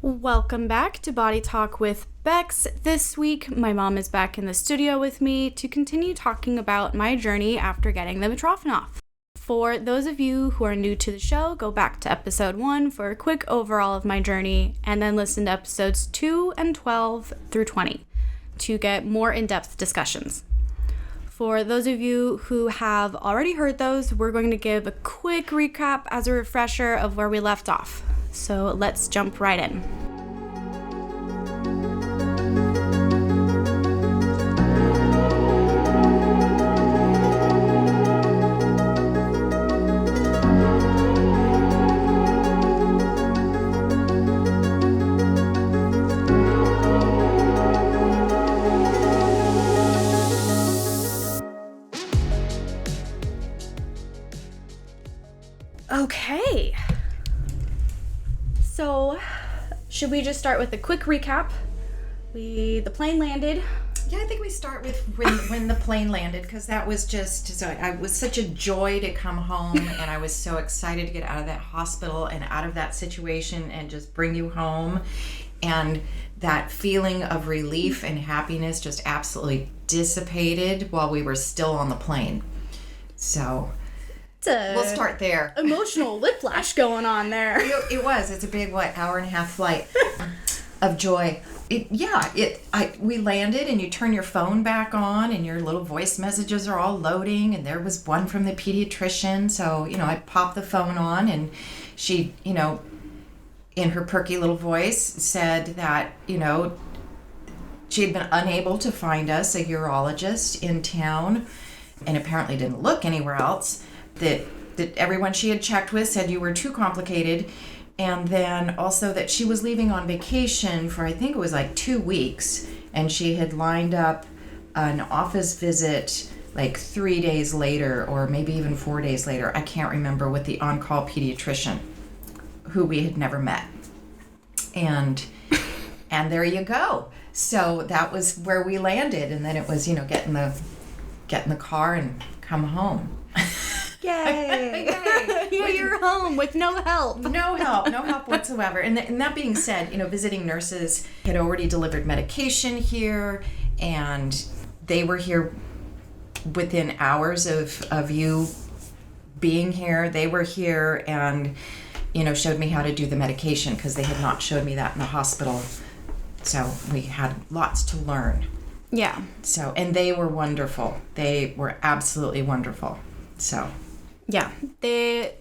Welcome back to Body Talk with Becks. This week, my mom is back in the studio with me to continue talking about my journey after getting the Mitrofanov. For those of you who are new to the show, go back to episode 1 for a quick overall of my journey, and then listen to episodes 2 and 12 through 20 to get more in-depth discussions. For those of you who have already heard those, we're going to give a quick recap as a refresher of where we left off. So let's jump right in. Okay. So, should we just start with a quick recap? The plane landed. Yeah, I think we start with when the plane landed, because that was it was such a joy to come home, and I was so excited to get out of that hospital and out of that situation and just bring you home. And that feeling of relief and happiness just absolutely dissipated while we were still on the plane. So we'll start there. Emotional whiplash going on there. It was. It's a big, hour and a half flight of joy. We landed, and you turn your phone back on, and your little voice messages are all loading, and there was one from the pediatrician. So, I popped the phone on, and she, in her perky little voice said that, she had been unable to find us a urologist in town, and apparently didn't look anywhere else. That everyone she had checked with said you were too complicated, and then also that she was leaving on vacation for, I think it was 2 weeks, and she had lined up an office visit 3 days later, or maybe even 4 days later, I can't remember, with the on-call pediatrician who we had never met. And there you go. So that was where we landed, and then it was, get in the car and come home. Yay! Yay. You're home with no help. No help whatsoever. And that being said, visiting nurses had already delivered medication here, and they were here within hours of you being here. They were here and, showed me how to do the medication, because they had not showed me that in the hospital. So we had lots to learn. Yeah. So, and they were wonderful. They were absolutely wonderful. So... yeah, they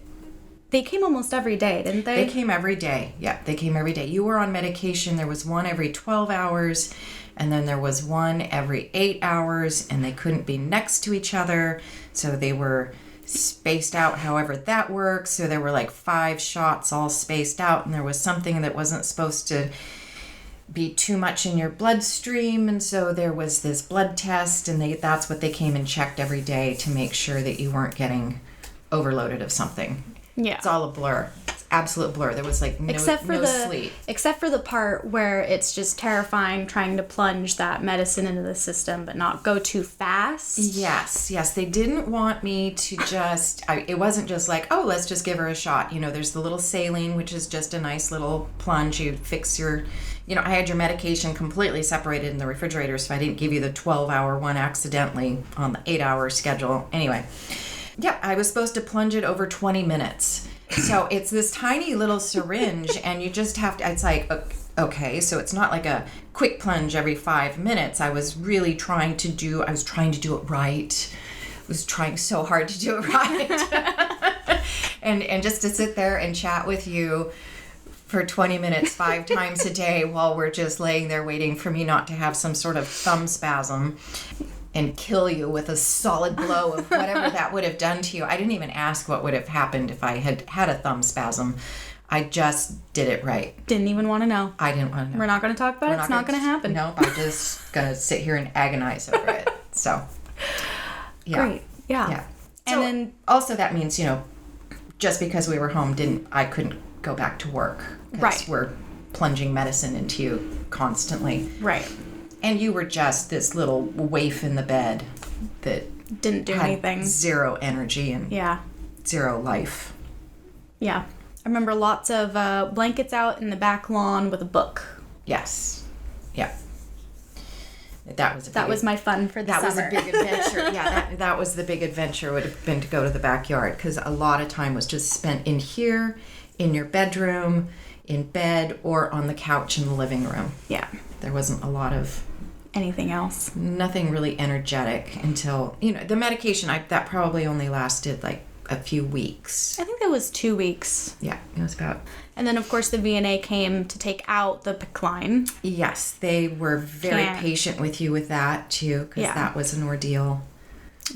came almost every day, didn't they? They came every day. Yeah, they came every day. You were on medication. There was one every 12 hours, and then there was one every 8 hours, and they couldn't be next to each other, so they were spaced out however that works. So there were 5 shots all spaced out, and there was something that wasn't supposed to be too much in your bloodstream, and so there was this blood test, and that's what they came and checked every day to make sure that you weren't getting overloaded of something. Yeah. It's all a blur. It's absolute blur. There was no sleep. Except for the part where it's just terrifying trying to plunge that medicine into the system but not go too fast. Yes. They didn't want me to just, it wasn't just let's just give her a shot. There's the little saline, which is just a nice little plunge. You fix your, I had your medication completely separated in the refrigerator, so I didn't give you the 12-hour one accidentally on the 8-hour schedule. Anyway. Yeah, I was supposed to plunge it over 20 minutes. So it's this tiny little syringe, and you just have to, it's okay, so it's not like a quick plunge every 5 minutes. I was really trying to do it right. I was trying so hard to do it right. and just to sit there and chat with you for 20 minutes 5 times a day while we're just laying there waiting for me not to have some sort of thumb spasm and kill you with a solid blow of whatever that would have done to you. I didn't even ask what would have happened if I had had a thumb spasm. I just did it right. Didn't even want to know. I didn't want to know. We're not going to talk about it. It's not going to happen. Nope, I'm just going to sit here and agonize over it. So, yeah. Great. Yeah. And then also that means, just because we were home, I couldn't go back to work. Right. We're plunging medicine into you constantly. Right. And you were just this little waif in the bed that didn't do had anything. Zero energy and yeah. Zero life. Yeah. I remember lots of blankets out in the back lawn with a book. Yes. Yeah. That was my fun for the That summer. was a big adventure. Yeah, that was the big adventure, would have been to go to the backyard, because a lot of time was just spent in here, in your bedroom, in bed, or on the couch in the living room. Yeah. There wasn't a lot of anything else. Nothing really energetic until, the medication, that probably only lasted like a few weeks. I think that was 2 weeks. Yeah, it was about. And then, of course, the VNA came to take out the PICC line. Yes, they were very patient with you with that, too, because that was an ordeal.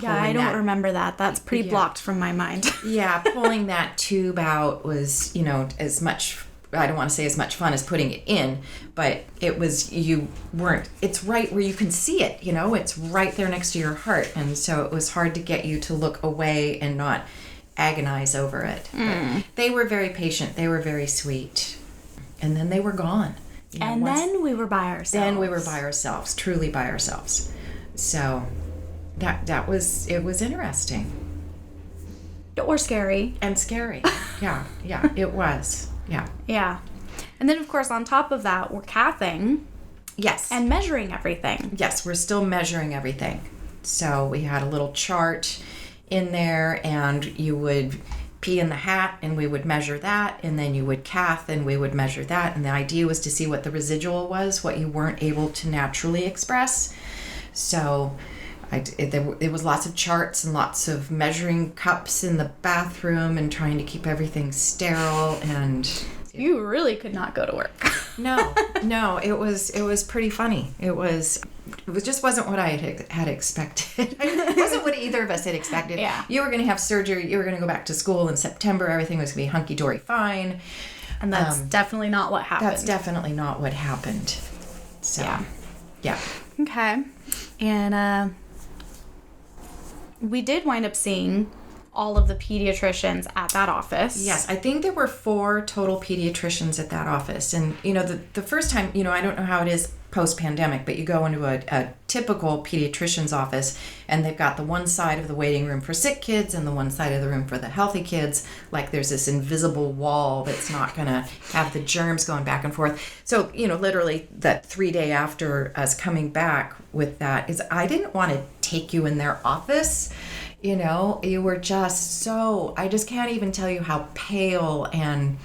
Yeah, I don't remember that. That's pretty blocked from my mind. Yeah, pulling that tube out was, as much, I don't want to say as much fun as putting it in, but it was, it's right where you can see it, it's right there next to your heart. And so it was hard to get you to look away and not agonize over it. But they were very patient. They were very sweet. And then they were gone. Then we were by ourselves. Then we were by ourselves, truly by ourselves. So it was interesting. Or scary. And scary. Yeah, it was. Yeah. Yeah. And then, of course, on top of that, we're cathing. Yes. And measuring everything. Yes, we're still measuring everything. So we had a little chart in there, and you would pee in the hat, and we would measure that, and then you would cath, and we would measure that. And the idea was to see what the residual was, what you weren't able to naturally express. So there was lots of charts and lots of measuring cups in the bathroom and trying to keep everything sterile. And you really could not go to work. No, it was pretty funny. It just wasn't what I had expected. It wasn't what either of us had expected. Yeah. You were going to have surgery. You were going to go back to school in September. Everything was going to be hunky-dory fine. And that's definitely not what happened. That's definitely not what happened. So, yeah. Okay. And we did wind up seeing all of the pediatricians at that office. Yes, I think there were 4 total pediatricians at that office. And, the first time, I don't know how it is post-pandemic, but you go into a typical pediatrician's office, and they've got the one side of the waiting room for sick kids and the one side of the room for the healthy kids. Like there's this invisible wall that's not going to have the germs going back and forth. So, literally that 3 day after us coming back with that is I didn't want to take you in their office. You were just I just can't even tell you how pale and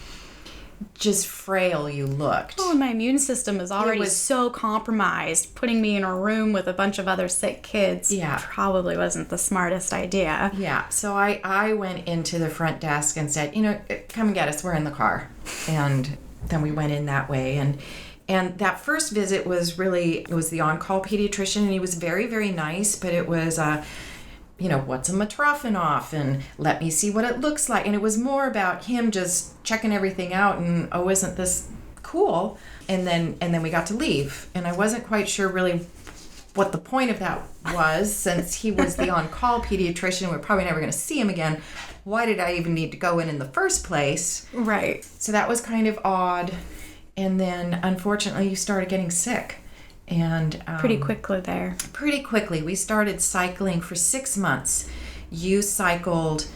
just frail you looked. Oh, and my immune system is already so compromised. Putting me in a room with a bunch of other sick kids probably wasn't the smartest idea. Yeah, so I went into the front desk and said, come and get us, we're in the car. And then we went in that way. And that first visit was it was the on-call pediatrician, and he was very, very nice, but it was what's a Mitrofanoff, and let me see what it looks like. And it was more about him just checking everything out and, oh, isn't this cool? And then we got to leave. And I wasn't quite sure really what the point of that was, since he was the on-call pediatrician. We're probably never going to see him again. Why did I even need to go in the first place? Right. So that was kind of odd. And then, unfortunately, you started getting sick. And pretty quickly there. Pretty quickly. We started cycling for 6 months. You cycled,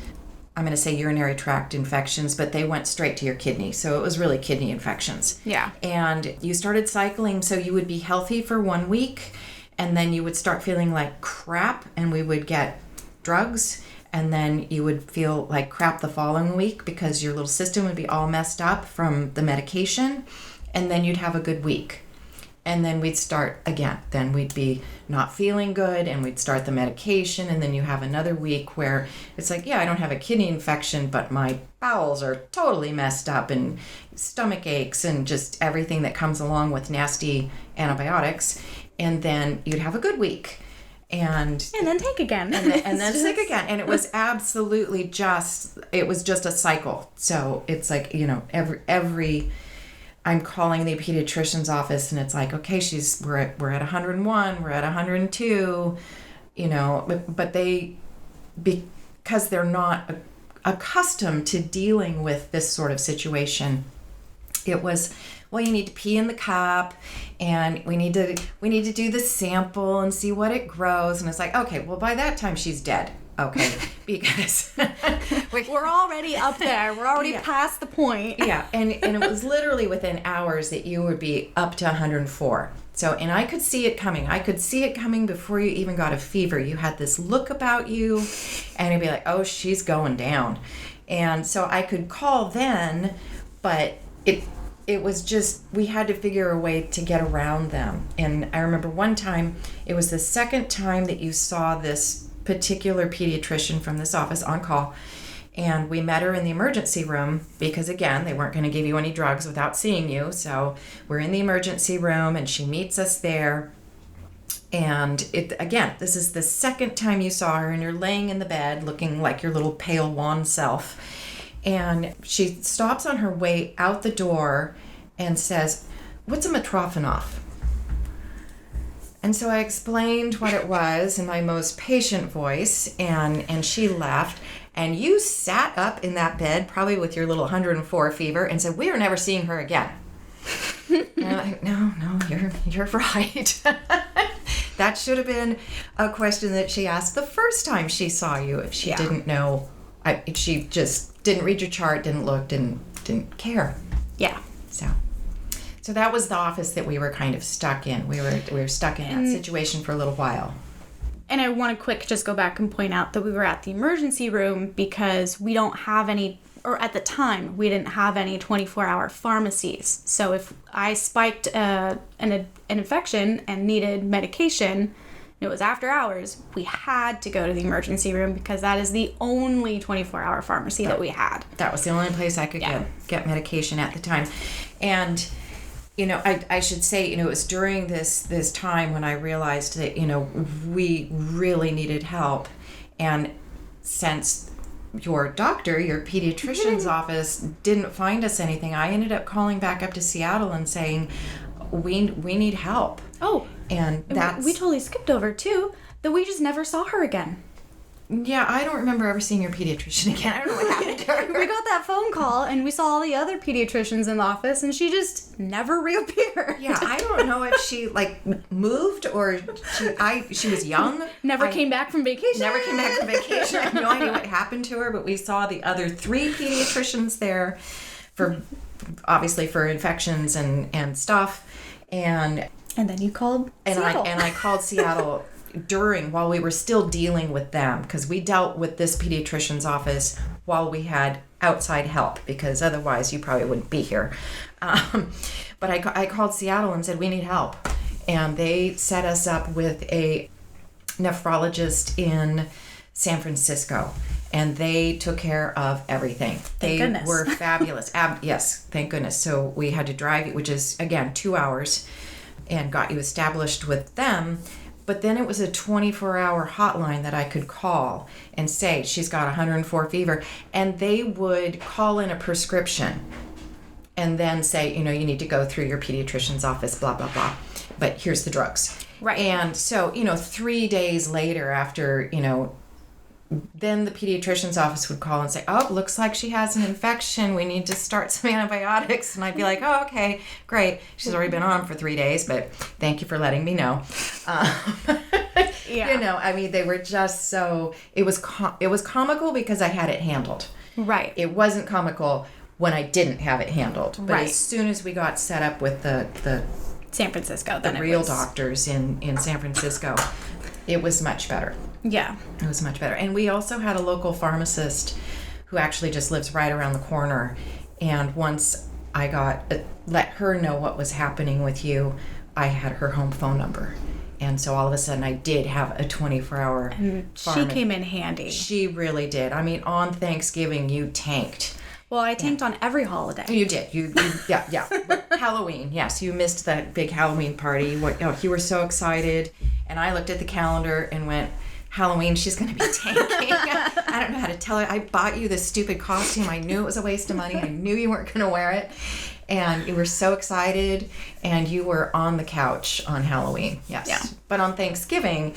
I'm going to say urinary tract infections, but they went straight to your kidney. So it was really kidney infections. Yeah. And you started cycling, so you would be healthy for 1 week, and then you would start feeling like crap, and we would get drugs, and then you would feel like crap the following week because your little system would be all messed up from the medication, and then you'd have a good week. And then we'd start again. Then we'd be not feeling good, and we'd start the medication, and then you have another week where it's like, I don't have a kidney infection, but my bowels are totally messed up, and stomach aches, and just everything that comes along with nasty antibiotics. And then you'd have a good week. And then take again. And then sick again. And it was absolutely just a cycle. So it's like, every I'm calling the pediatrician's office, and it's like, okay, we're at 101, we're at 102, but because they're not accustomed to dealing with this sort of situation, it was, well, you need to pee in the cup, and we need to do the sample and see what it grows. And it's like, okay, well, by that time she's dead. Okay, because We're already up there. We're already past the point. Yeah, and it was literally within hours that you would be up to 104. So, and I could see it coming. I could see it coming before you even got a fever. You had this look about you, and it'd be like, oh, she's going down. And so I could call then, but it was just, we had to figure a way to get around them. And I remember one time, it was the second time that you saw this particular pediatrician from this office on call. And we met her in the emergency room because, again, they weren't going to give you any drugs without seeing you. So we're in the emergency room and she meets us there. And again, this is the second time you saw her, and you're laying in the bed looking like your little pale wan self. And she stops on her way out the door and says, "What's a Mitrofanoff?" And so I explained what it was in my most patient voice, and she laughed. And you sat up in that bed, probably with your little 104 fever, and said, "We are never seeing her again." And I'm like, no, you're right. That should have been a question that she asked the first time she saw you, if she didn't know. She just didn't read your chart, didn't look, didn't care. Yeah. So that was the office that we were kind of stuck in. We were stuck in that situation for a little while. And I want to just go back and point out that we were at the emergency room because we don't have any, or at the time, we didn't have any 24-hour pharmacies. So if I spiked an infection and needed medication, it was after hours, we had to go to the emergency room because that is the only 24-hour pharmacy that we had. That was the only place I could get medication at the time. And I should say, it was during this time when I realized that, we really needed help. And since your pediatrician's office didn't find us anything, I ended up calling back up to Seattle and saying, we need help. Oh, and we totally skipped over too, that we just never saw her again. Yeah, I don't remember ever seeing your pediatrician again. I don't know what happened to her. We got that phone call, and we saw all the other pediatricians in the office, and she just never reappeared. Yeah, I don't know if she, moved or she was young. Never came back from vacation. Never came back from vacation. I have no idea what happened to her, but we saw the other 3 pediatricians there obviously for infections and stuff. And then you called Seattle. I called Seattle while we were still dealing with them, because we dealt with this pediatrician's office while we had outside help, because otherwise you probably wouldn't be here. But I called Seattle and said, we need help. And they set us up with a nephrologist in San Francisco. And they took care of everything. They were fabulous. Yes, thank goodness. So we had to drive, which is, again, 2 hours, and got you established with them. But then it was a 24-hour hotline that I could call and say, she's got 104 fever. And they would call in a prescription and then say, you need to go through your pediatrician's office, blah, blah, blah. But here's the drugs. Right. And so, 3 days later after, then the pediatrician's office would call and say, oh, looks like she has an infection. We need to start some antibiotics. And I'd be like, oh, okay, great. She's already been on for 3 days, but thank you for letting me know. They were just so, it was comical because I had it handled. Right. It wasn't comical when I didn't have it handled. But right. As soon as we got set up with the San Francisco, the real doctors in San Francisco, it was much better. Yeah. It was much better. And we also had a local pharmacist who actually just lives right around the corner. And once I let her know what was happening with you, I had her home phone number. And so all of a sudden I did have a 24-hour And she came in handy. She really did. I mean, on Thanksgiving, you tanked. Well, I tanked on every holiday. You did. Yeah. But Halloween, yes, you missed that big Halloween party. You were so excited. And I looked at the calendar and went, Halloween, she's going to be tanking. I don't know how to tell her. I bought you this stupid costume. I knew it was a waste of money. I knew you weren't going to wear it. And you were so excited. And you were on the couch on Halloween. Yes. Yeah. But on Thanksgiving,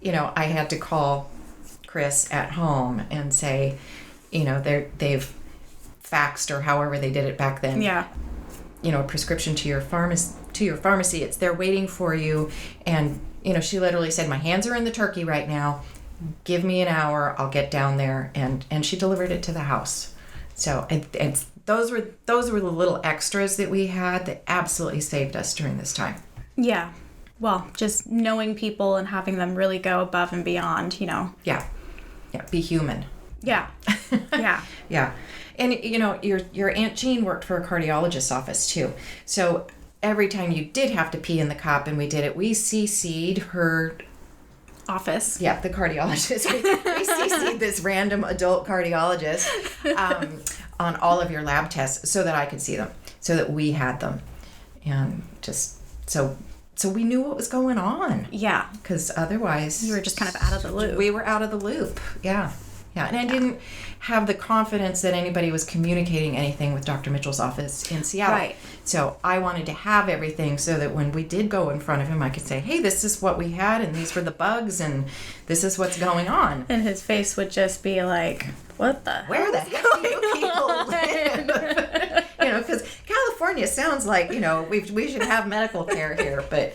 I had to call Chris at home and say, they've faxed or however they did it back then. Yeah. A prescription to your pharmacy. They're waiting for you. And she literally said, my hands are in the turkey right now. give me an hour, I'll get down there. And she delivered it to the house. So and those were the little extras that we had that absolutely saved us during this time. Yeah. Well, just knowing people and having them really go above and beyond, Yeah. Be human. Yeah. Yeah. Yeah. And, your Aunt Jean worked for a cardiologist's office, too. So every time you did have to pee in the cup, and we did it, we CC'd her... office. Yeah, the cardiologist. We CC'd this random adult cardiologist on all of your lab tests so that I could see them, so that we had them. And just... So we knew what was going on. Yeah. Because otherwise... You were just kind of out of the loop. We were out of the loop. Yeah. Yeah. And I didn't have the confidence that anybody was communicating anything with Dr. Mitchell's office in Seattle. Right. So I wanted to have everything so that when we did go in front of him, I could say, hey, this is what we had, and these were the bugs, and this is what's going on. And his face would just be like, what the Where the hell do you people live? Because California sounds like, we should have medical care here, but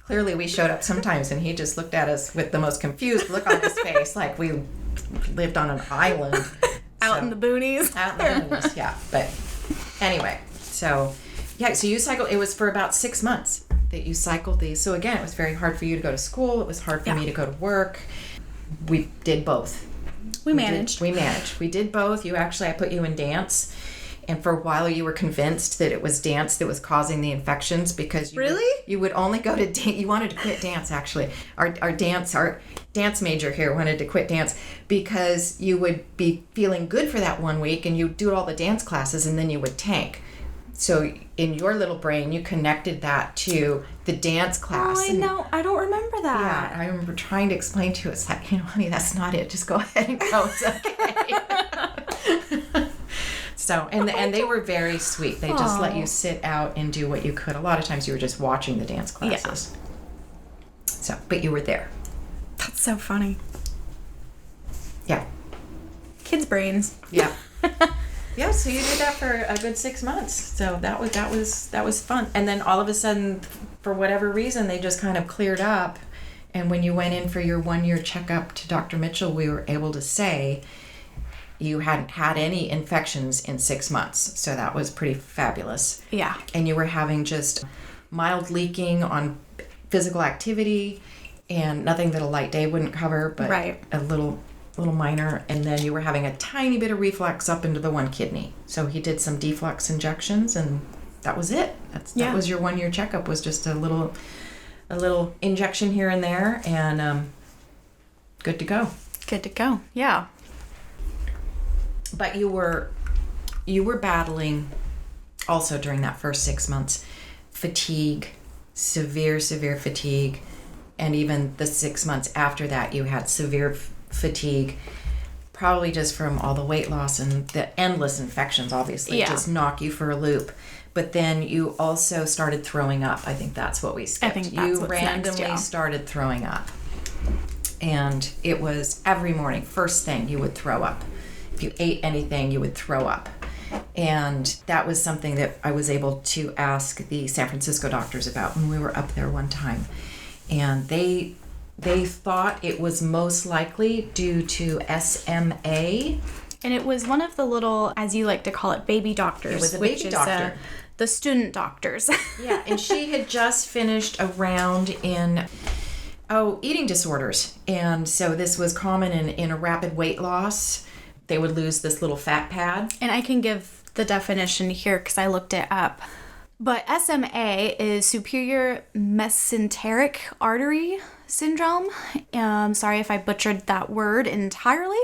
clearly we showed up sometimes and he just looked at us with the most confused look on his face, like we lived on an island. Out in the boonies. Out in the boonies, yeah. But anyway, so you cycled, it was for about 6 months that you cycled these. So again, it was very hard for you to go to school. It was hard for me to go to work. We did both. We managed. We did both. I put you in dance. And for a while, you were convinced that it was dance that was causing the infections because you would only go to dance. You wanted to quit dance, actually. Our dance major here wanted to quit dance because you would be feeling good for that 1 week and you'd do all the dance classes and then you would tank. So in your little brain, you connected that to the dance class. Oh, I know. I don't remember that. Yeah, I remember trying to explain to you, it's like, honey, that's not it. Just go ahead and go. It's okay. So, and they were very sweet. They just let you sit out and do what you could. A lot of times you were just watching the dance classes. Yeah. So, but you were there. That's so funny. Yeah. Kids' brains. Yeah. Yeah, so you did that for a good 6 months. So that was fun. And then all of a sudden, for whatever reason, they just kind of cleared up. And when you went in for your 1-year checkup to Dr. Mitchell, we were able to say you hadn't had any infections in 6 months. So that was pretty fabulous. Yeah. And you were having just mild leaking on physical activity and nothing that a light day wouldn't cover, but a little minor. And then you were having a tiny bit of reflux up into the one kidney. So he did some deflux injections and that was it. That was your 1-year checkup, was just a little injection here and there, and good to go. Good to go. Yeah. But you were battling also during that first 6 months fatigue, severe fatigue, and even the 6 months after that you had severe fatigue, probably just from all the weight loss and the endless infections, obviously just knock you for a loop. But then you also started throwing up. I think that's what we skipped. I think that's you randomly started throwing up. And it was every morning, first thing, you would throw up. If you ate anything, you would throw up. And that was something that I was able to ask the San Francisco doctors about when we were up there one time. And they thought it was most likely due to SMA. And it was one of the little, as you like to call it, baby doctors. It was a baby doctor. The student doctors. Yeah, and she had just finished a round in eating disorders. And so this was common in a rapid weight loss. They would lose this little fat pad. And I can give the definition here because I looked it up. But SMA is superior mesenteric artery syndrome. Sorry if I butchered that word entirely.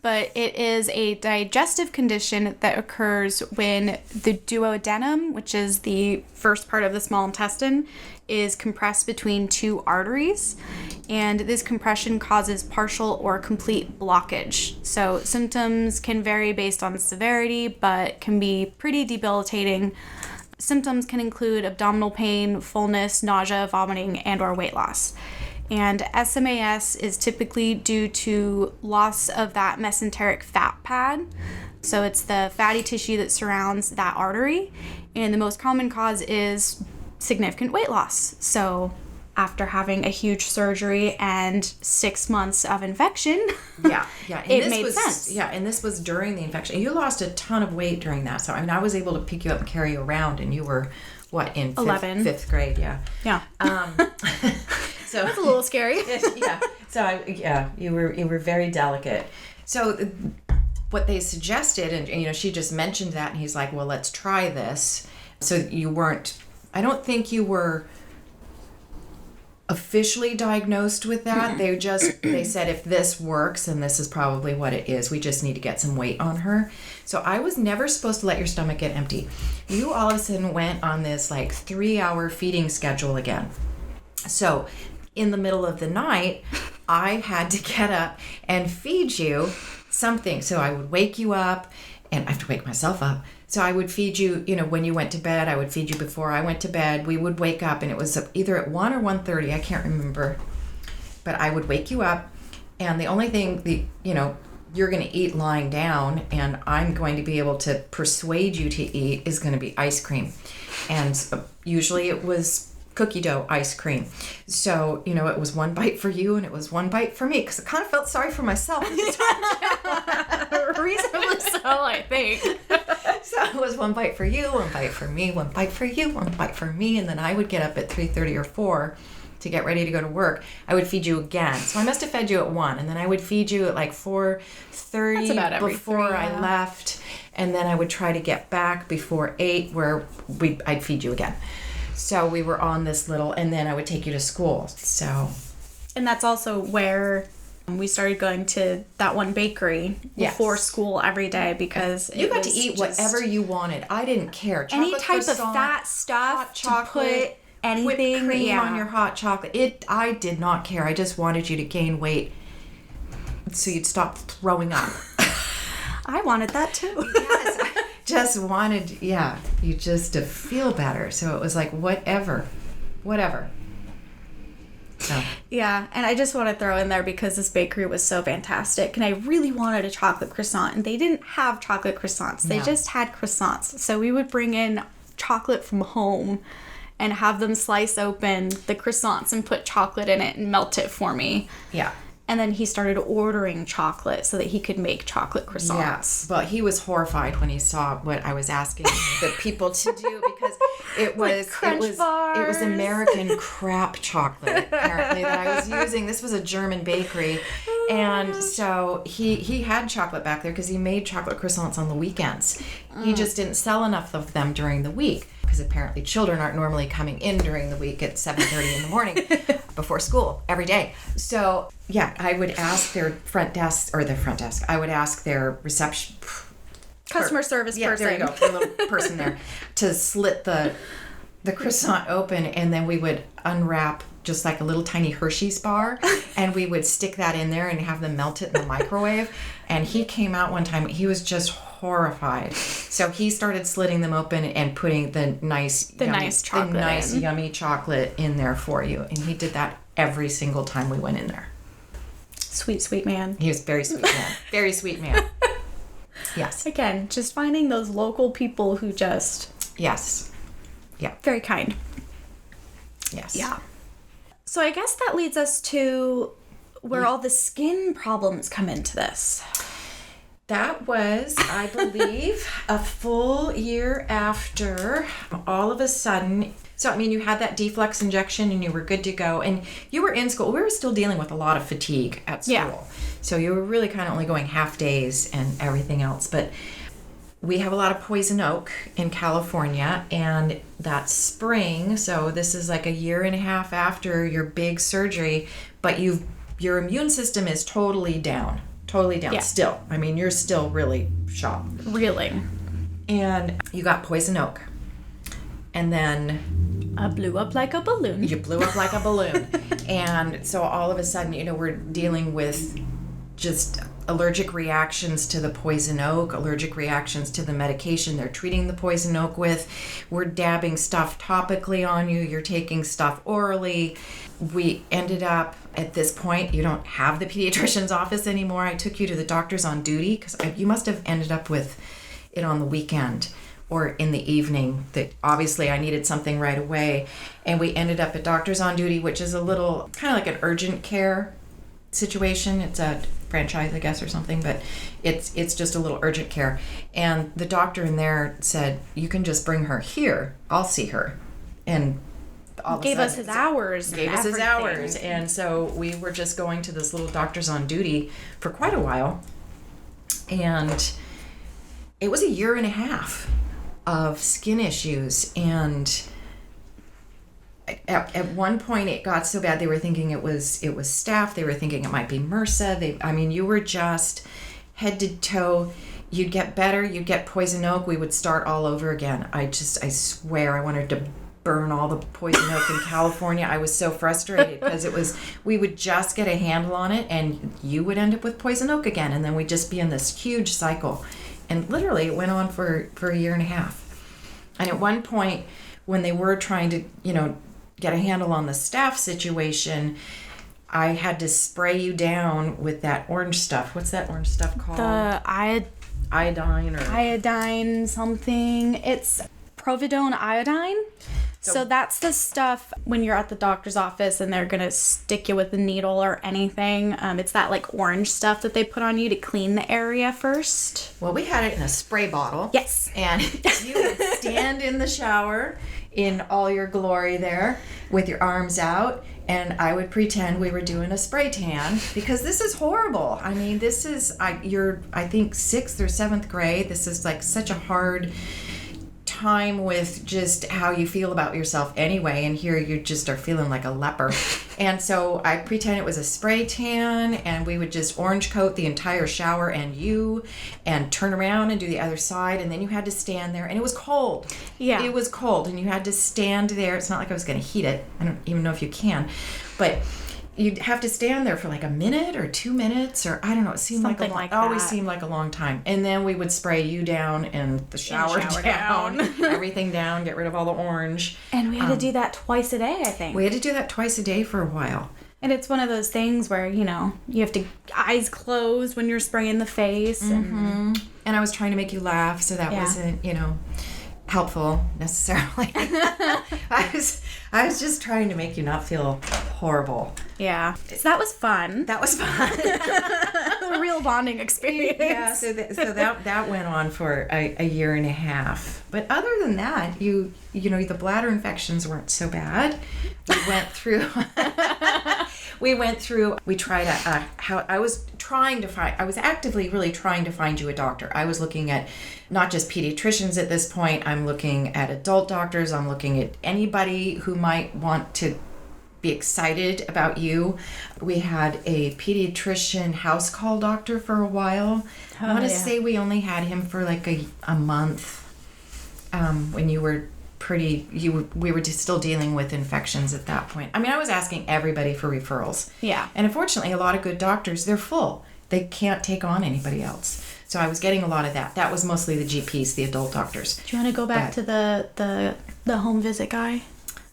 But it is a digestive condition that occurs when the duodenum, which is the first part of the small intestine, is compressed between two arteries. And this compression causes partial or complete blockage. So symptoms can vary based on severity, but can be pretty debilitating. Symptoms can include abdominal pain, fullness, nausea, vomiting, and or weight loss. And SMAS is typically due to loss of that mesenteric fat pad. So it's the fatty tissue that surrounds that artery. And the most common cause is significant weight loss. So after having a huge surgery and 6 months of infection. Yeah. And it made sense. Yeah, and this was during the infection. You lost a ton of weight during that. So, I mean, I was able to pick you up and carry you around, and you were, what, in 11. Fifth grade? Yeah. Yeah. So That's a little scary. Yeah. So, you were very delicate. So, what they suggested, and, you know, she just mentioned that, and he's like, well, let's try this. So, I don't think you were officially diagnosed with that. They said, if this works, and this is probably what it is, we just need to get some weight on her. So I was never supposed to let your stomach get empty. You all of a sudden went on this like 3-hour feeding schedule again. So in the middle of the night, I had to get up and feed you something. So I would wake you up, and I have to wake myself up. So I would feed you, you know, when you went to bed. I would feed you before I went to bed. We would wake up, and it was either at 1 or 1:30. I can't remember. But I would wake you up, and the only thing, you're going to eat lying down, and I'm going to be able to persuade you to eat is going to be ice cream. And usually it was cookie dough ice cream. So, it was one bite for you and it was one bite for me, because I kind of felt sorry for myself. Reasonably so, I think. So it was one bite for you, one bite for me, one bite for you, one bite for me. And then I would get up at 3:30 or 4 to get ready to go to work. I would feed you again. So I must have fed you at 1. And then I would feed you at like 4:30 before I left. And then I would try to get back before 8, where I'd feed you again. So we were on this little, and then I would take you to school. So, and that's also where we started going to that one bakery before school every day, because you got to eat whatever you wanted. I didn't care. Any type of fat stuff to put anything whipped cream on your hot chocolate. I did not care. I just wanted you to gain weight so you'd stop throwing up. I wanted that too. Yes. Just wanted, you just to feel better. So it was like, whatever. So. Yeah, and I just want to throw in there, because this bakery was so fantastic, and I really wanted a chocolate croissant, and they didn't have chocolate croissants. They just had croissants. So we would bring in chocolate from home and have them slice open the croissants and put chocolate in it and melt it for me. Yeah. And then he started ordering chocolate so that he could make chocolate croissants. Yes, but he was horrified when he saw what I was asking the people to do, because it was it was American crap chocolate apparently that I was using. This was a German bakery, and so he had chocolate back there because he made chocolate croissants on the weekends. He just didn't sell enough of them during the week, because apparently children aren't normally coming in during the week at 7:30 in the morning before school every day. So I would ask their front desk. I would ask their reception customer service person. There you go, the little person there, to slit the croissant open, and then we would unwrap just like a little tiny Hershey's bar, and we would stick that in there and have them melt it in the microwave. And he came out one time, he was just horrified. So he started slitting them open and putting the nice yummy chocolate in there for you. And he did that every single time we went in there. Sweet man. He was a very sweet man. Very sweet man. Yes. Again, just finding those local people who just... Yes. Yeah. Very kind. Yes. Yeah. So I guess that leads us to where all the skin problems come into this. That was, I believe, a full year after. All of a sudden, so I mean, you had that D-Flex injection and you were good to go, and you were in school. We were still dealing with a lot of fatigue at school. Yeah. So you were really kind of only going half days and everything else. But we have a lot of poison oak in California, and that spring, so this is like a year and a half after your big surgery, but your immune system is totally down still. I mean, you're still really shot. Really. And you got poison oak. And then... I blew up like a balloon. You blew up like a balloon. And so all of a sudden, we're dealing with just allergic reactions to the poison oak, allergic reactions to the medication they're treating the poison oak with. We're dabbing stuff topically on you. You're taking stuff orally. We ended up, at this point, you don't have the pediatrician's office anymore. I took you to the doctor's on duty, because you must have ended up with it on the weekend, or in the evening. That obviously I needed something right away, and we ended up at Doctors on Duty, which is a little kind of like an urgent care situation. It's a franchise, I guess, or something, but it's just a little urgent care. And the doctor in there said, "You can just bring her here. I'll see her." And gave us his hours. And so we were just going to this little Doctors on Duty for quite a while, and it was a year and a half of skin issues. And at one point it got so bad they were thinking it was staph. They were thinking it might be MRSA. You were just head to toe. You'd get better, you'd get poison oak, we would start all over again. I swear I wanted to burn all the poison oak in California. I was so frustrated because we would just get a handle on it and you would end up with poison oak again, and then we'd just be in this huge cycle. And literally it went on for a year and a half. And at one point when they were trying to, get a handle on the staph situation, I had to spray you down with that orange stuff. What's that orange stuff called? The iodine something. It's Providone iodine. So that's the stuff when you're at the doctor's office and they're going to stick you with a needle or anything. It's that like orange stuff that they put on you to clean the area first. Well, we had it in a spray bottle. Yes. And you would stand in the shower in all your glory there with your arms out, and I would pretend we were doing a spray tan, because this is horrible. This is, you're, I think, 6th or 7th grade. This is like such a hard time with just how you feel about yourself anyway, and here you just are feeling like a leper. And so I pretend it was a spray tan, and we would just orange coat the entire shower and turn around and do the other side, and then you had to stand there, and it was cold. Yeah. It was cold, and you had to stand there. It's not like I was going to heat it. I don't even know if you can, but you'd have to stand there for like a minute or 2 minutes, or I don't know. It seemed something it always seemed like a long time. And then we would spray you down and the shower down. Everything down, get rid of all the orange. And we had to do that twice a day, I think. We had to do that twice a day for a while. And it's one of those things where, you have to eyes closed when you're spraying the face. Mm-hmm. And I was trying to make you laugh, so that wasn't, helpful necessarily. I was just trying to make you not feel horrible. Yeah. So that was fun. That was fun. A real bonding experience. Yeah, so that went on for a year and a half. But other than that, the bladder infections weren't so bad. We tried I was actively really trying to find you a doctor. I was looking at not just pediatricians at this point. I'm looking at adult doctors. I'm looking at anybody who might want to be excited about you. We had a pediatrician house call doctor for a while. I want to say we only had him for like a month when you were we were still dealing with infections at that point. I was asking everybody for referrals. Yeah. And unfortunately, a lot of good doctors, they're full. They can't take on anybody else. So I was getting a lot of that. That was mostly the GPs, the adult doctors. Do you want to go back to the home visit guy?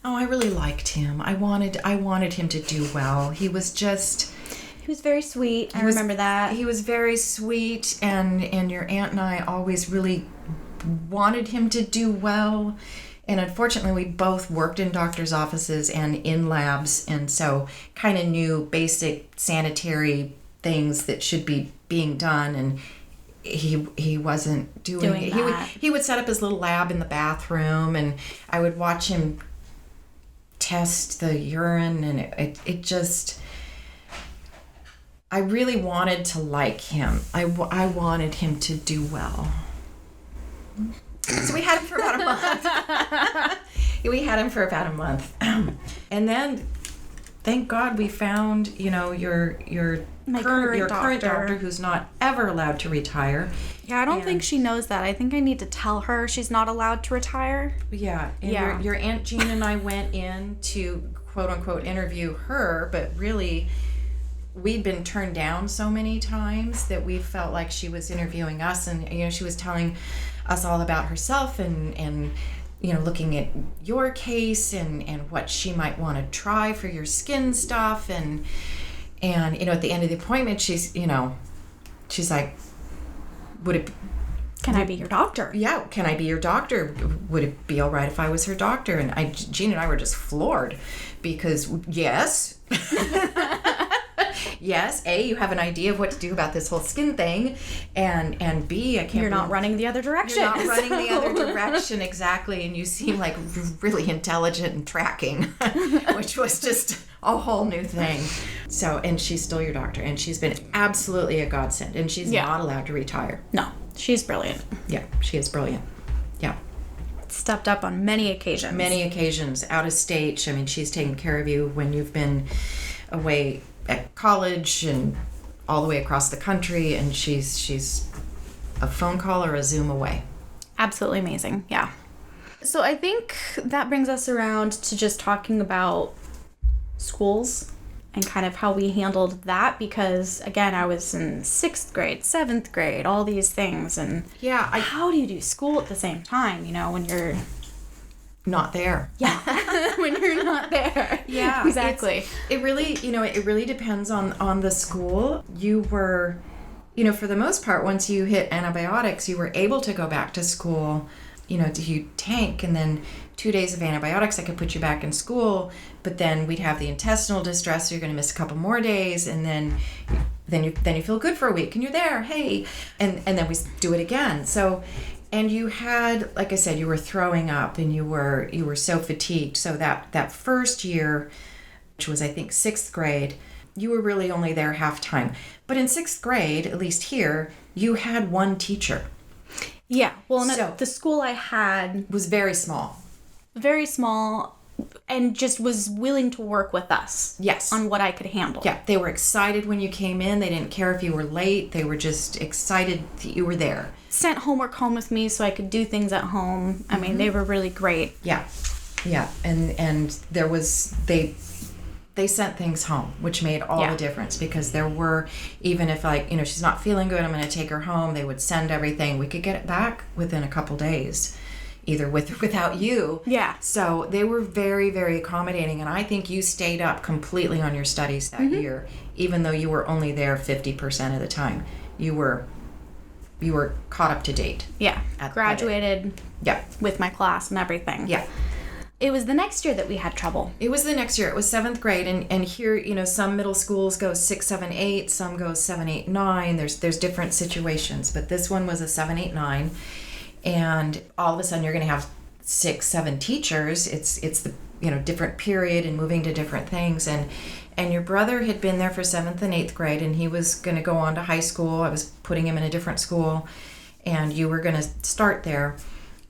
Oh, I really liked him. I wanted him to do well. He was very sweet. I remember that. He was very sweet, and your aunt and I always really wanted him to do well. And unfortunately, we both worked in doctors' offices and in labs, and so kind of knew basic sanitary things that should be being done, and he wasn't doing that. He would set up his little lab in the bathroom, and I would watch him test the urine, and it just, I really wanted to like him. I wanted him to do well. So we had him for about a month. And then, thank God, we found, your current doctor who's not ever allowed to retire. Yeah, I don't think she knows that. I think I need to tell her she's not allowed to retire. Yeah. And your Aunt Jean and I went in to, quote unquote, interview her, but really, we'd been turned down so many times that we felt like she was interviewing us, and she was telling us all about herself and looking at your case and what she might want to try for your skin stuff, and at the end of the appointment she's like, Can I be your doctor? Yeah, can I be your doctor? Would it be all right if I was her doctor? And Jean and I were just floored because yes. Yes, A, you have an idea of what to do about this whole skin thing, and B, I can't. You're not running the other direction. You're not running the other direction, exactly, and you seem like really intelligent and tracking, which was just a whole new thing. So, and she's still your doctor, and she's been absolutely a godsend, and she's not allowed to retire. No, she's brilliant. Yeah, she is brilliant. Yeah. Stepped up on many occasions. Many occasions, out of state. I mean, she's taken care of you when you've been away at college and all the way across the country, and she's a phone call or a Zoom away. Absolutely amazing. Yeah. So I think that brings us around to just talking about schools and kind of how we handled that, because again, I was in 6th grade, 7th grade, all these things, and how do you do school at the same time, you know, when you're not there? Yeah. When you're not there. Yeah, exactly. It really depends on the school. You were, for the most part, once you hit antibiotics, you were able to go back to school. You tank, and then 2 days of antibiotics, I could put you back in school, but then we'd have the intestinal distress, so you're going to miss a couple more days, and then you feel good for a week, and you're there, hey, and then we do it again. So, and you had, like I said, you were throwing up, and you were so fatigued. So that first year, which was I think 6th grade, you were really only there half time. But in 6th grade, at least here, you had one teacher. Yeah. Well, the school I had was very small. Very small, and just was willing to work with us. Yes. On what I could handle. Yeah. They were excited when you came in. They didn't care if you were late. They were just excited that you were there. Sent homework home with me so I could do things at home. I mean, they were really great. Yeah. Yeah. And there was, they sent things home, which made all the difference, because there were, even if she's not feeling good, I'm going to take her home, they would send everything. We could get it back within a couple days, either with or without you. Yeah. So they were very, very accommodating, and I think you stayed up completely on your studies that year, even though you were only there 50% of the time. You were caught up to date. Yeah. Graduated. Yeah. With my class and everything. Yeah. It was the next year that we had trouble. It was the next year. It was 7th grade, and here, some middle schools go 6, 7, 8, some go 7, 8, 9. There's different situations, but this one was a 7, 8, 9, and all of a sudden you're going to have 6, 7 teachers. It's the different period and moving to different things, and your brother had been there for 7th and 8th grade, and he was going to go on to high school. I was putting him in a different school, and you were going to start there.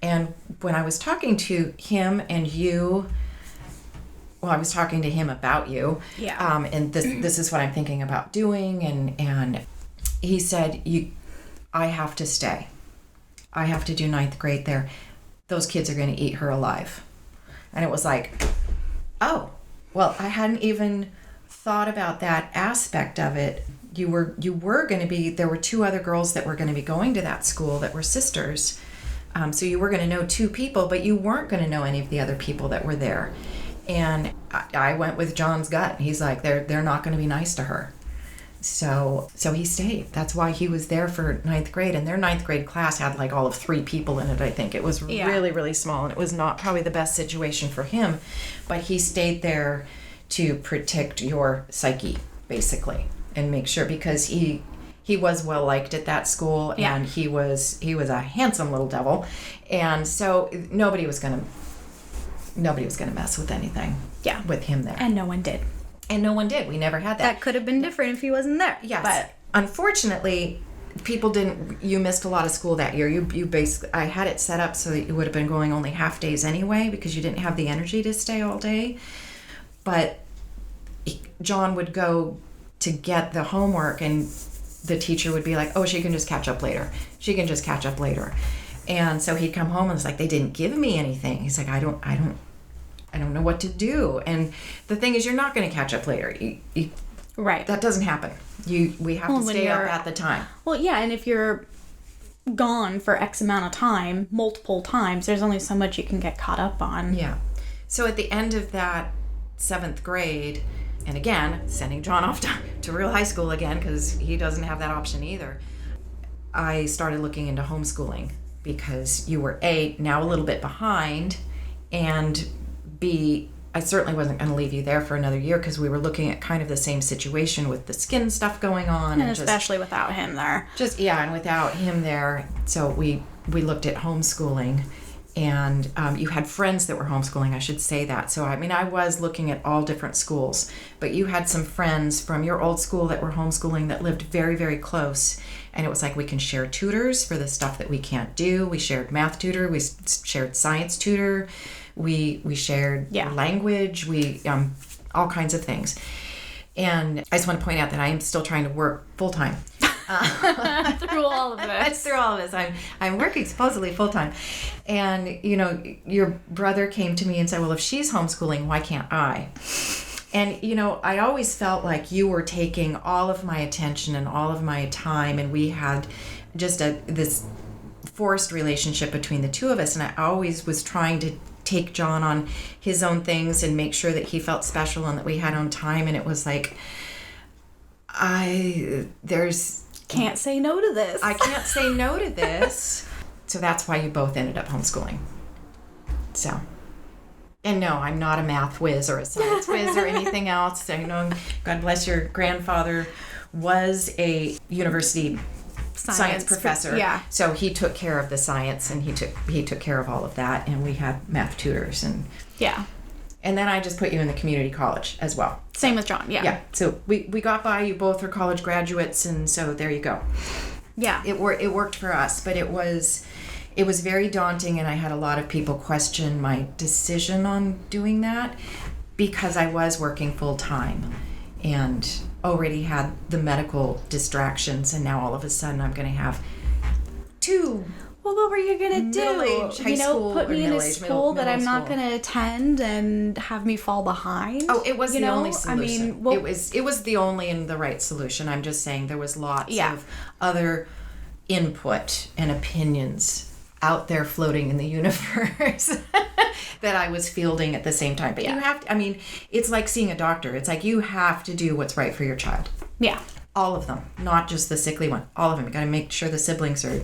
And when I was talking to him and you, I was talking to him about you. Yeah. And this is what I'm thinking about doing. And he said, I have to stay. I have to do 9th grade there. Those kids are going to eat her alive. And it was like, oh, well, I hadn't even thought about that aspect of it. You were going to be, there were 2 other girls that were going to be going to that school that were sisters. So you were going to know 2 people, but you weren't going to know any of the other people that were there. And I went with John's gut. He's like, they're not going to be nice to her. So he stayed. That's why he was there for 9th grade. And their 9th grade class had all of 3 people in it, I think. It was really, really small. And it was not probably the best situation for him. But he stayed there to protect your psyche, basically, and make sure, because he was well liked at that school, and he was a handsome little devil, and so nobody was gonna mess with anything. Yeah. With him there, and no one did. We never had that. That could have been different if he wasn't there. Yes, but unfortunately, people didn't. You missed a lot of school that year. You basically, I had it set up so that you would have been going only half days anyway, because you didn't have the energy to stay all day. But John would go to get the homework, and the teacher would be like, oh, she can just catch up later. And so he'd come home and it's like, they didn't give me anything. He's like, I don't know what to do. And the thing is, you're not going to catch up later. Right. That doesn't happen. We have to stay up at the time. Well, yeah, and if you're gone for X amount of time, multiple times, there's only so much you can get caught up on. Yeah. So at the end of that 7th grade, and again, sending John off to real high school again, because he doesn't have that option either. I started looking into homeschooling because you were A, now a little bit behind, and B, I certainly wasn't going to leave you there for another year because we were looking at kind of the same situation with the skin stuff going on. And especially without him there. And without him there. So we looked at homeschooling. And you had friends that were homeschooling, I should say that. So, I mean, I was looking at all different schools. But you had some friends from your old school that were homeschooling that lived very, very close. And it was like we can share tutors for the stuff that we can't do. We shared math tutor. We shared science tutor. We shared language. We all kinds of things. And I just want to point out that I am still trying to work full-time. Through all of this. Through all of this. I'm working supposedly full-time. And, you know, your brother came to me and said, well, if she's homeschooling, why can't I? And, you know, I always felt like you were taking all of my attention and all of my time, and we had just this forced relationship between the two of us. And I always was trying to take John on his own things and make sure that he felt special and that we had on time. And it was like, can't say no to this. I can't say no to this. So that's why you both ended up homeschooling. So, and no, I'm not a math whiz or a science whiz or anything else. I know, God bless your grandfather was a university science professor. Yeah. So he took care of the science and he took care of all of that, and we had math tutors and And then I just put you in the community college as well. Same with John, yeah. Yeah. So we got by. You both are college graduates, and so there you go. Yeah. It worked for us, but it was very daunting, and I had a lot of people question my decision on doing that because I was working full time and already had the medical distractions, and now all of a sudden I'm going to have two. Well, what were you going to do? High school, put me in a school that I'm not school. going to attend and have me fall behind? Oh, it was the only solution. I mean, it was the only and the right solution. I'm just saying there was lots of other input and opinions out there floating in the universe that I was fielding at the same time. But you have to, I mean, it's like seeing a doctor. It's like you have to do what's right for your child. Yeah. All of them, not just the sickly one. All of them. You got to make sure the siblings are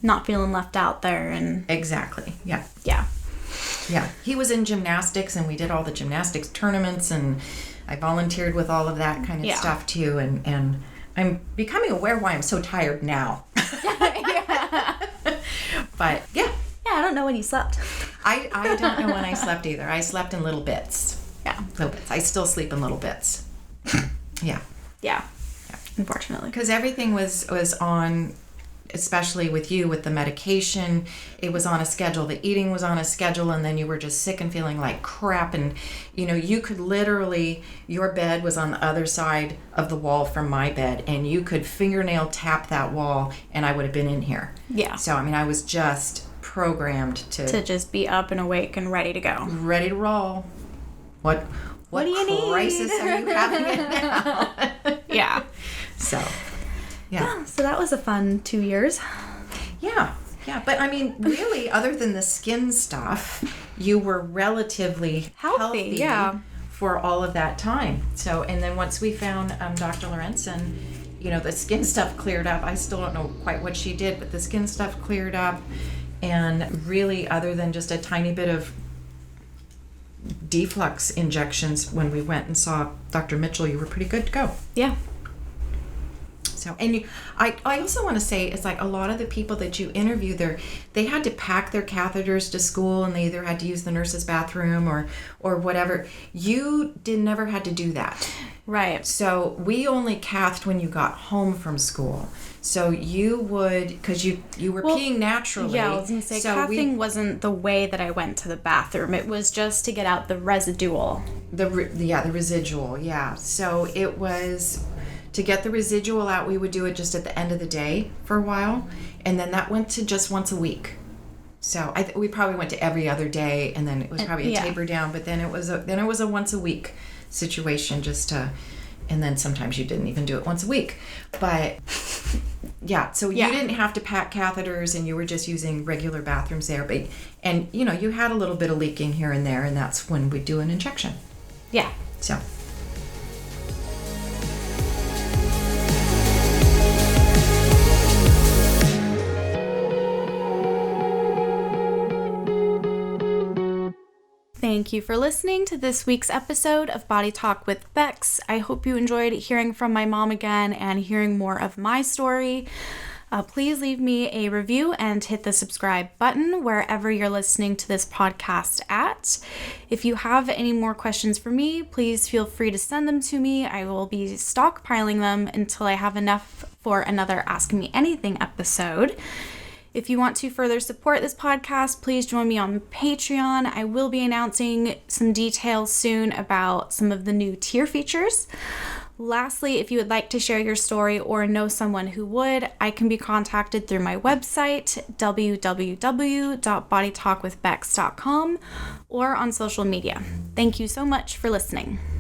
not feeling left out there. And exactly. Yeah. Yeah. Yeah. He was in gymnastics, and we did all the gymnastics tournaments, and I volunteered with all of that kind of stuff too. And I'm becoming aware why I'm so tired now. But yeah. Yeah, I don't know when you slept. I don't know when I slept either. I slept in little bits. Yeah. Little bits. I still sleep in little bits. Yeah. Yeah. Unfortunately. Because everything was on, especially with you, with the medication, it was on a schedule. The eating was on a schedule, and then you were just sick and feeling like crap. And, you know, you could literally, your bed was on the other side of the wall from my bed, and you could fingernail tap that wall, and I would have been in here. Yeah. So, I mean, I was just programmed to just be up and awake and ready to go. Ready to roll. What do you need? Crisis are you having it now? Yeah. So, yeah. So that was a fun 2 years. Yeah. But I mean, really, other than the skin stuff, you were relatively healthy for all of that time. So, and then once we found Dr. Lorenzen, you know, the skin stuff cleared up. I still don't know quite what she did, but the skin stuff cleared up. And really, other than just a tiny bit of deflux injections when we went and saw Dr. Mitchell, you were pretty good to go. Yeah. So, and I also want to say, it's like a lot of the people that you interview there, they had to pack their catheters to school, and they either had to use the nurse's bathroom or whatever. You never had to do that. Right. So we only cathed when you got home from school. So you would, because you were peeing naturally. Yeah, I was going to say, cathing wasn't the way that I went to the bathroom. It was just to get out the residual. The residual, yeah. So it was, to get the residual out, we would do it just at the end of the day for a while. And then that went to just once a week. So we probably went to every other day, and then it was probably a taper down. But then it was a once a week situation, just to, and then sometimes you didn't even do it once a week. But yeah, so you didn't have to pack catheters, and you were just using regular bathrooms there. But, and you know, you had a little bit of leaking here and there, and that's when we do an injection. Yeah. So. Thank you for listening to this week's episode of Body Talk with Becks. I hope you enjoyed hearing from my mom again and hearing more of my story. Please leave me a review and hit the subscribe button wherever you're listening to this podcast at. If you have any more questions for me, please feel free to send them to me. I will be stockpiling them until I have enough for another Ask Me Anything episode. If you want to further support this podcast, please join me on Patreon. I will be announcing some details soon about some of the new tier features. Lastly, if you would like to share your story or know someone who would, I can be contacted through my website, www.bodytalkwithbecks.com, or on social media. Thank you so much for listening.